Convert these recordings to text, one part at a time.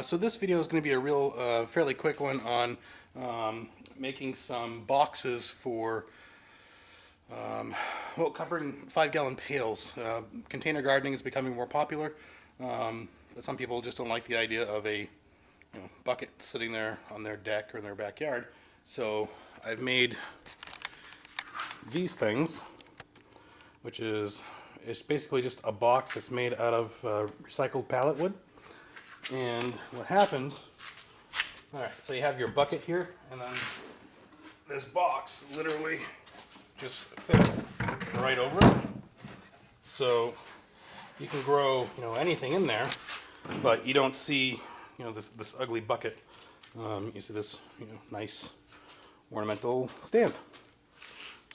So this video is going to be a real fairly quick one on making some boxes for well, covering 5-gallon pails. Container gardening is becoming more popular, but some people just don't like the idea of a bucket sitting there on their deck or in their backyard. So I've made these things, which is it's basically just a box that's made out of recycled pallet wood. And what happens, alright, so you have your bucket here, and then this box literally just fits right over it. So you can grow, anything in there, but you don't see, this ugly bucket. You see this, nice ornamental stand.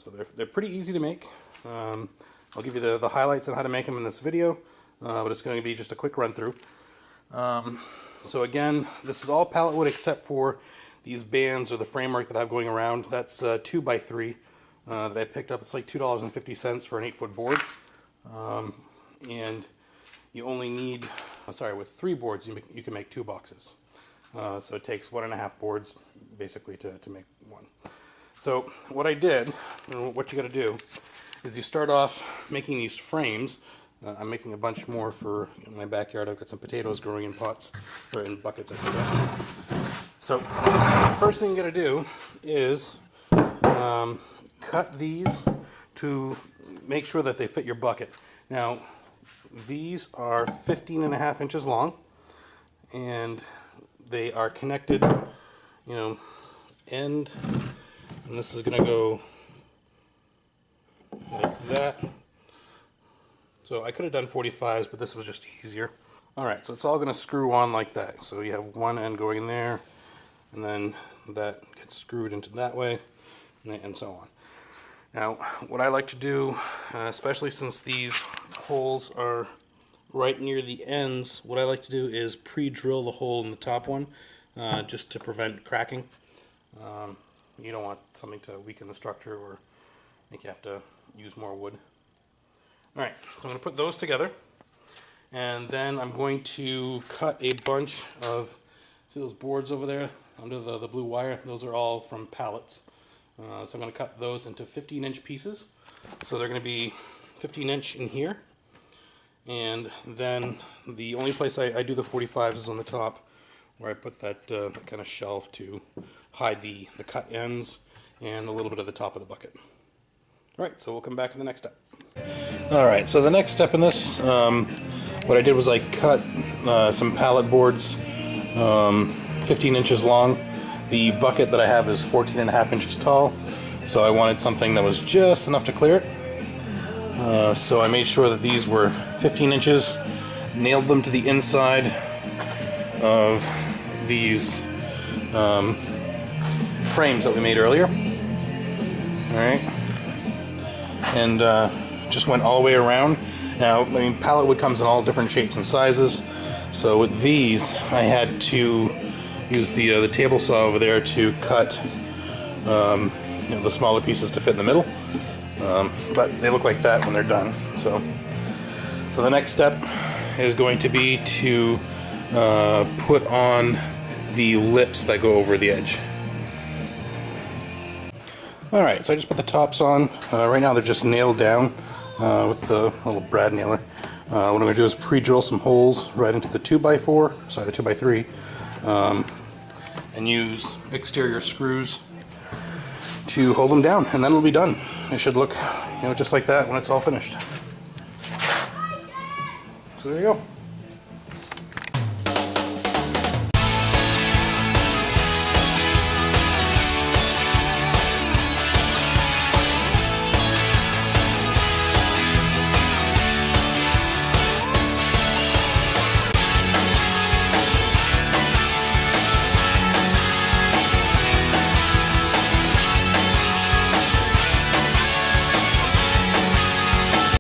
So they're pretty easy to make. I'll give you the highlights on how to make them in this video, but it's going to be just a quick run through. So again, this is all pallet wood except for these bands or the framework that I have going around. That's 2x3 that I picked up. It's like $2.50 for an 8-foot board. And you only need, with 3 boards you can make 2 boxes. So it takes 1.5 boards basically to make one. So what I did, what you got to do, is you start off making these frames. I'm making a bunch more for my backyard. I've got some potatoes growing in pots, or in buckets, I should say. So the first thing you got to do is cut these to make sure that they fit your bucket. Now these are 15.5 inches long, and they are connected, and this is going to go like that. So I could have done 45s, but this was just easier. Alright, so it's all going to screw on like that. So you have one end going in there, and then that gets screwed into that way, and so on. Now, what I like to do, especially since these holes are right near the ends, what I like to do is pre-drill the hole in the top one, just to prevent cracking. You don't want something to weaken the structure or make you have to use more wood. Alright, so I'm going to put those together, and then I'm going to cut a bunch of, see those boards over there under the blue wire? Those are all from pallets. So I'm going to cut those into 15-inch pieces. So they're going to be 15-inch in here, and then the only place I do the 45s is on the top, where I put that kind of shelf to hide the cut ends and a little bit of the top of the bucket. Alright, so we'll come back to the next step. Alright, so the next step in this, what I did was I cut some pallet boards 15 inches long. The bucket that I have is 14.5 inches tall, so I wanted something that was just enough to clear it. So I made sure that these were 15 inches, nailed them to the inside of these frames that we made earlier. Alright, and just went all the way around. Now, pallet wood comes in all different shapes and sizes, so with these I had to use the table saw over there to cut the smaller pieces to fit in the middle, but they look like that when they're done. So the next step is going to be to put on the lips that go over the edge. Alright, so I just put the tops on. Right now they're just nailed down with the little brad nailer. What I'm going to do is pre-drill some holes right into the 2x4, sorry, the 2x3, and use exterior screws to hold them down, and then it'll be done. It should look, just like that when it's all finished. So there you go.